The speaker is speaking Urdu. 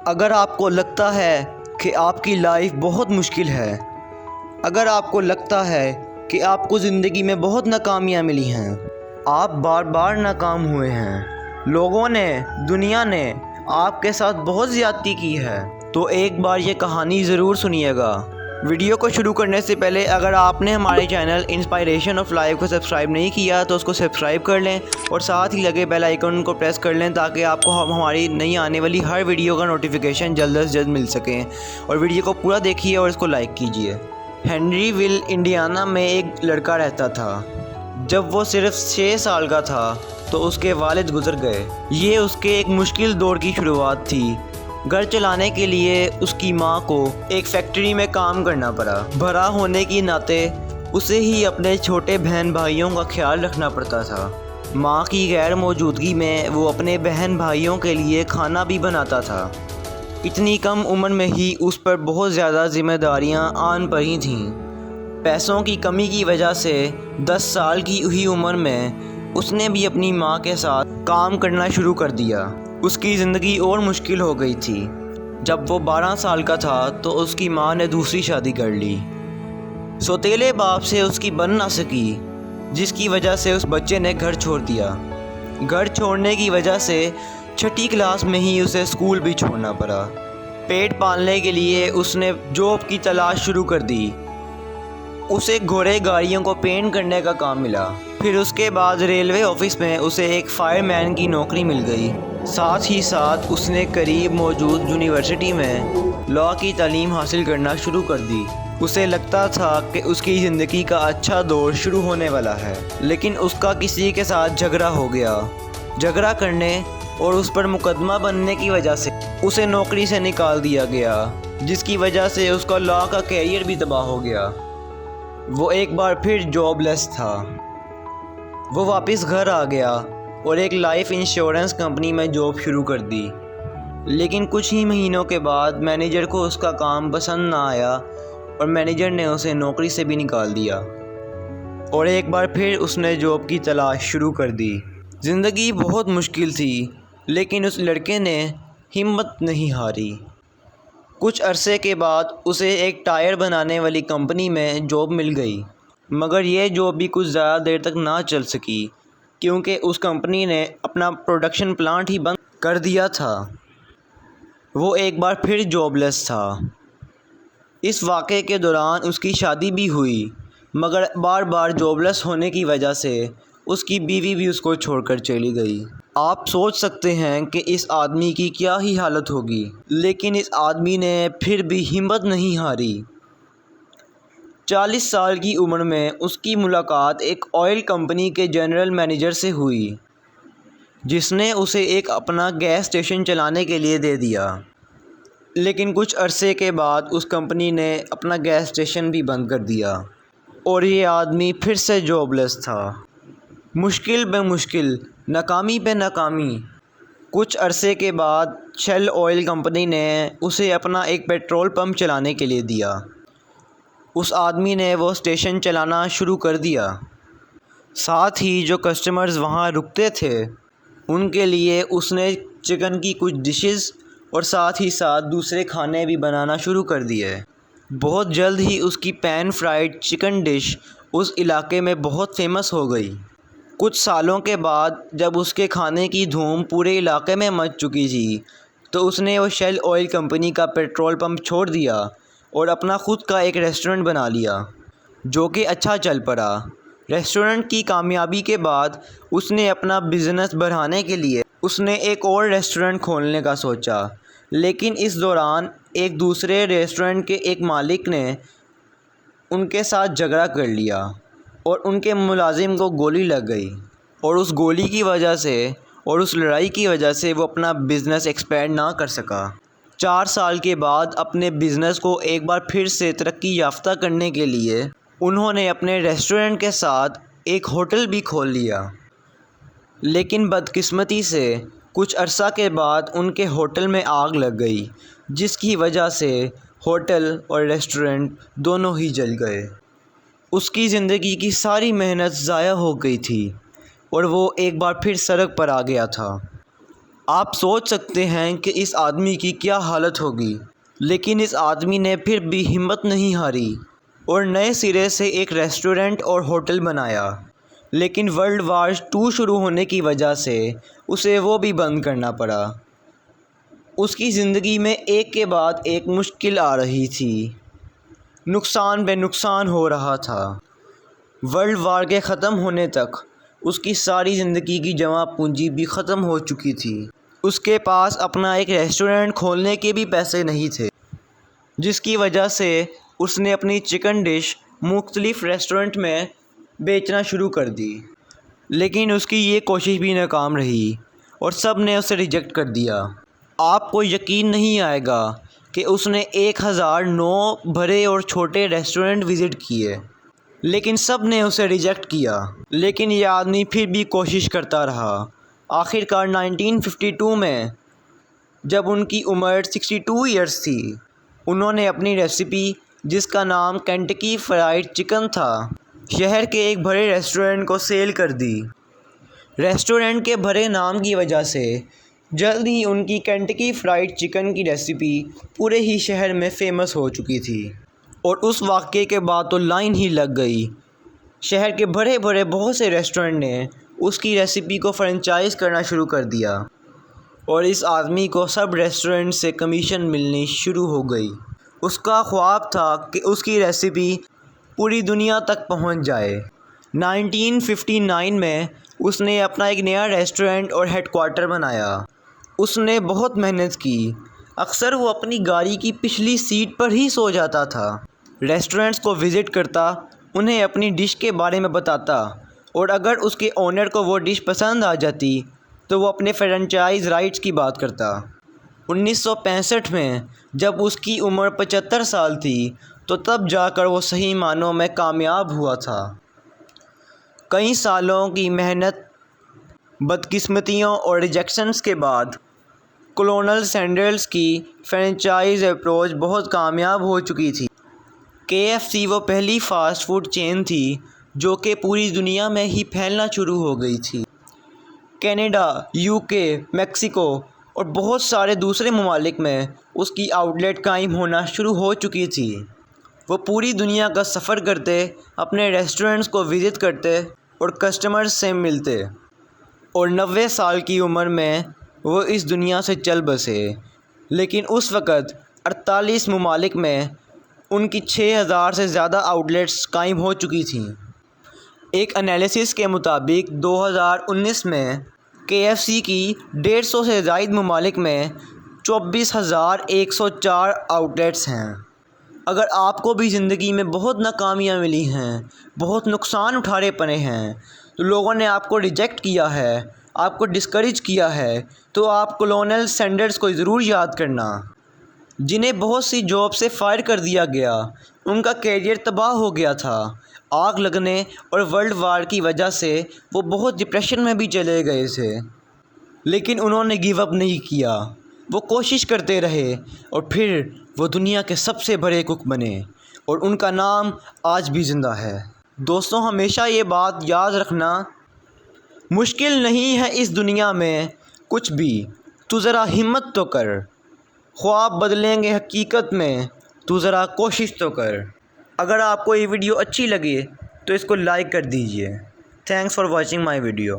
اگر آپ کو لگتا ہے کہ آپ کی لائف بہت مشکل ہے، اگر آپ کو لگتا ہے کہ آپ کو زندگی میں بہت ناکامیاں ملی ہیں، آپ بار بار ناکام ہوئے ہیں، لوگوں نے، دنیا نے آپ کے ساتھ بہت زیادتی کی ہے، تو ایک بار یہ کہانی ضرور سنیے گا۔ ویڈیو کو شروع کرنے سے پہلے اگر آپ نے ہمارے چینل انسپائریشن آف لائف کو سبسکرائب نہیں کیا تو اس کو سبسکرائب کر لیں اور ساتھ ہی لگے بیل آئیکن کو پریس کر لیں تاکہ آپ کو ہماری نئی آنے والی ہر ویڈیو کا نوٹیفیکیشن جلد از جلد مل سکیں، اور ویڈیو کو پورا دیکھیے اور اس کو لائک کیجیے۔ ہنری ویل انڈیانا میں ایک لڑکا رہتا تھا۔ جب وہ صرف 6 سال کا تھا تو اس کے والد گزر گئے۔ یہ اس کے ایک مشکل دور کی شروعات تھی۔ گھر چلانے کے لیے اس کی ماں کو ایک فیکٹری میں کام کرنا پڑا۔ بڑا ہونے کی ناطے اسے ہی اپنے چھوٹے بہن بھائیوں کا خیال رکھنا پڑتا تھا۔ ماں کی غیر موجودگی میں وہ اپنے بہن بھائیوں کے لیے کھانا بھی بناتا تھا۔ اتنی کم عمر میں ہی اس پر بہت زیادہ ذمہ داریاں آن پڑی تھیں۔ پیسوں کی کمی کی وجہ سے 10 سال کی ہوئی عمر میں اس نے بھی اپنی ماں کے ساتھ کام کرنا شروع کر دیا۔ اس کی زندگی اور مشکل ہو گئی تھی۔ جب وہ 12 سال کا تھا تو اس کی ماں نے دوسری شادی کر لی۔ سوتیلے باپ سے اس کی بن نہ سکی، جس کی وجہ سے اس بچے نے گھر چھوڑ دیا۔ گھر چھوڑنے کی وجہ سے 6ٹھی کلاس میں ہی اسے اسکول بھی چھوڑنا پڑا۔ پیٹ پالنے کے لیے اس نے جاب کی تلاش شروع کر دی۔ اسے گھوڑے گاڑیوں کو پینٹ کرنے کا کام ملا۔ پھر اس کے بعد ریلوے آفس میں اسے ایک فائر مین کی نوکری مل گئی۔ ساتھ ہی ساتھ اس نے قریب موجود یونیورسٹی میں لاء کی تعلیم حاصل کرنا شروع کر دی۔ اسے لگتا تھا کہ اس کی زندگی کا اچھا دور شروع ہونے والا ہے، لیکن اس کا کسی کے ساتھ جھگڑا ہو گیا۔ جھگڑا کرنے اور اس پر مقدمہ بننے کی وجہ سے اسے نوکری سے نکال دیا گیا، جس کی وجہ سے اس کا لاء کا کیریئر بھی تباہ ہو گیا۔ وہ ایک بار پھر جاب لیس تھا۔ وہ واپس گھر آ گیا اور ایک لائف انشورنس کمپنی میں جاب شروع کر دی، لیکن کچھ ہی مہینوں کے بعد مینیجر کو اس کا کام پسند نہ آیا اور مینیجر نے اسے نوکری سے بھی نکال دیا، اور ایک بار پھر اس نے جاب کی تلاش شروع کر دی۔ زندگی بہت مشکل تھی، لیکن اس لڑکے نے ہمت نہیں ہاری۔ کچھ عرصے کے بعد اسے ایک ٹائر بنانے والی کمپنی میں جاب مل گئی، مگر یہ جاب بھی کچھ زیادہ دیر تک نہ چل سکی کیونکہ اس کمپنی نے اپنا پروڈکشن پلانٹ ہی بند کر دیا تھا۔ وہ ایک بار پھر جاب لیس تھا۔ اس واقعے کے دوران اس کی شادی بھی ہوئی، مگر بار بار جاب لیس ہونے کی وجہ سے اس کی بیوی بھی اس کو چھوڑ کر چلی گئی۔ آپ سوچ سکتے ہیں کہ اس آدمی کی کیا ہی حالت ہوگی، لیکن اس آدمی نے پھر بھی ہمت نہیں ہاری۔ 40 سال کی عمر میں اس کی ملاقات ایک آئل کمپنی کے جنرل مینیجر سے ہوئی، جس نے اسے ایک اپنا گیس اسٹیشن چلانے کے لیے دے دیا، لیکن کچھ عرصے کے بعد اس کمپنی نے اپنا گیس اسٹیشن بھی بند کر دیا اور یہ آدمی پھر سے جاب لیس تھا۔ مشکل بہ مشکل، ناکامی پہ ناکامی۔ کچھ عرصے کے بعد شیل آئل کمپنی نے اسے اپنا ایک پیٹرول پمپ چلانے کے لیے دیا۔ اس آدمی نے وہ اسٹیشن چلانا شروع کر دیا۔ ساتھ ہی جو کسٹمرز وہاں رکتے تھے ان کے لیے اس نے چکن کی کچھ ڈشز اور ساتھ ہی ساتھ دوسرے کھانے بھی بنانا شروع کر دیے۔ بہت جلد ہی اس کی پین فرائیڈ چکن ڈش اس علاقے میں بہت فیمس ہو گئی۔ کچھ سالوں کے بعد جب اس کے کھانے کی دھوم پورے علاقے میں مچ چکی تھی تو اس نے وہ شیل آئل کمپنی کا پیٹرول پمپ چھوڑ دیا اور اپنا خود کا ایک ریسٹورنٹ بنا لیا، جو کہ اچھا چل پڑا۔ ریسٹورنٹ کی کامیابی کے بعد اس نے اپنا بزنس بڑھانے کے لیے اس نے ایک اور ریسٹورنٹ کھولنے کا سوچا، لیکن اس دوران ایک دوسرے ریسٹورنٹ کے ایک مالک نے ان کے ساتھ جھگڑا کر لیا اور ان کے ملازم کو گولی لگ گئی، اور اس گولی کی وجہ سے اور اس لڑائی کی وجہ سے وہ اپنا بزنس ایکسپینڈ نہ کر سکا۔ 4 سال کے بعد اپنے بزنس کو ایک بار پھر سے ترقی یافتہ کرنے کے لیے انہوں نے اپنے ریسٹورنٹ کے ساتھ ایک ہوٹل بھی کھول لیا، لیکن بدقسمتی سے کچھ عرصہ کے بعد ان کے ہوٹل میں آگ لگ گئی، جس کی وجہ سے ہوٹل اور ریسٹورنٹ دونوں ہی جل گئے۔ اس کی زندگی کی ساری محنت ضائع ہو گئی تھی اور وہ ایک بار پھر سڑک پر آ گیا تھا۔ آپ سوچ سکتے ہیں کہ اس آدمی کی کیا حالت ہوگی، لیکن اس آدمی نے پھر بھی ہمت نہیں ہاری اور نئے سرے سے ایک ریسٹورنٹ اور ہوٹل بنایا۔ لیکن ورلڈ وار 2 شروع ہونے کی وجہ سے اسے وہ بھی بند کرنا پڑا۔ اس کی زندگی میں ایک کے بعد ایک مشکل آ رہی تھی، نقصان بے نقصان ہو رہا تھا۔ ورلڈ وار کے ختم ہونے تک اس کی ساری زندگی کی جمع پونجی بھی ختم ہو چکی تھی۔ اس کے پاس اپنا ایک ریسٹورنٹ کھولنے کے بھی پیسے نہیں تھے، جس کی وجہ سے اس نے اپنی چکن ڈش مختلف ریسٹورنٹ میں بیچنا شروع کر دی۔ لیکن اس کی یہ کوشش بھی ناکام رہی اور سب نے اسے ریجیکٹ کر دیا۔ آپ کو یقین نہیں آئے گا کہ اس نے 1009 بڑے اور چھوٹے ریسٹورنٹ وزٹ کیے، لیکن سب نے اسے ریجیکٹ کیا۔ لیکن یہ آدمی پھر بھی کوشش کرتا رہا۔ آخر کار 1952 میں جب ان کی عمر 62 ایئرز تھی، انہوں نے اپنی ریسیپی، جس کا نام کینٹکی فرائیڈ چکن تھا، شہر کے ایک بڑے ریسٹورنٹ کو سیل کر دی۔ ریسٹورنٹ کے بڑے نام کی وجہ سے جلد ہی ان کی کینٹکی فرائیڈ چکن کی ریسیپی پورے ہی شہر میں فیمس ہو چکی تھی، اور اس واقعے کے بعد تو لائن ہی لگ گئی۔ شہر کے بڑے بڑے بہت سے ریسٹورنٹ نے اس کی ریسیپی کو فرنچائز کرنا شروع کر دیا، اور اس آدمی کو سب ریسٹورنٹ سے کمیشن ملنی شروع ہو گئی۔ اس کا خواب تھا کہ اس کی ریسیپی پوری دنیا تک پہنچ جائے۔ 1959 میں اس نے اپنا ایک نیا ریسٹورنٹ اور ہیڈ کوارٹر بنایا۔ اس نے بہت محنت کی، اکثر وہ اپنی گاڑی کی پچھلی سیٹ پر ہی سو جاتا تھا۔ ریسٹورنٹس کو وزٹ کرتا، انہیں اپنی ڈش کے بارے میں بتاتا، اور اگر اس کے اونر کو وہ ڈش پسند آ جاتی تو وہ اپنے فرنچائز رائٹس کی بات کرتا۔ 1965 میں جب اس کی عمر 75 سال تھی تو تب جا کر وہ صحیح معنوں میں کامیاب ہوا تھا۔ کئی سالوں کی محنت، بدقسمتیوں اور ریجیکشنز کے بعد کولونل سینڈرز کی فرنچائز اپروچ بہت کامیاب ہو چکی تھی۔ KFC وہ پہلی فاسٹ فوڈ چین تھی جو کہ پوری دنیا میں ہی پھیلنا شروع ہو گئی تھی۔ کینیڈا، UK، میکسیکو اور بہت سارے دوسرے ممالک میں اس کی آؤٹ لیٹ قائم ہونا شروع ہو چکی تھی۔ وہ پوری دنیا کا سفر کرتے، اپنے ریسٹورنٹس کو وزٹ کرتے اور کسٹمرز سے ملتے، اور 90 سال کی عمر میں وہ اس دنیا سے چل بسے۔ لیکن اس وقت 48 ممالک میں ان کی 6000 سے زیادہ آؤٹ لیٹس قائم ہو چکی تھیں۔ ایک انالیسس کے مطابق 2019 میں KFC کی 150 سے زائد ممالک میں 24,104 آؤٹ لیٹس ہیں۔ اگر آپ کو بھی زندگی میں بہت ناکامیاں ملی ہیں، بہت نقصان اٹھانے پڑے ہیں، تو لوگوں نے آپ کو ریجیکٹ کیا ہے، آپ کو ڈسکریج کیا ہے، تو آپ کولونل سینڈرز کو ضرور یاد کرنا، جنہیں بہت سی جاب سے فائر کر دیا گیا۔ ان کا کیریئر تباہ ہو گیا تھا آگ لگنے اور ورلڈ وار کی وجہ سے۔ وہ بہت ڈپریشن میں بھی چلے گئے تھے، لیکن انہوں نے گیو اپ نہیں کیا۔ وہ کوشش کرتے رہے اور پھر وہ دنیا کے سب سے بڑے کک بنے، اور ان کا نام آج بھی زندہ ہے۔ دوستوں، ہمیشہ یہ بات یاد رکھنا، مشکل نہیں ہے اس دنیا میں کچھ بھی، تو ذرا ہمت تو کر۔ خواب بدلیں گے حقیقت میں، تو ذرا کوشش تو کر۔ اگر آپ کو یہ ویڈیو اچھی لگے تو اس کو لائک کر دیجئے۔ Thanks for watching my video.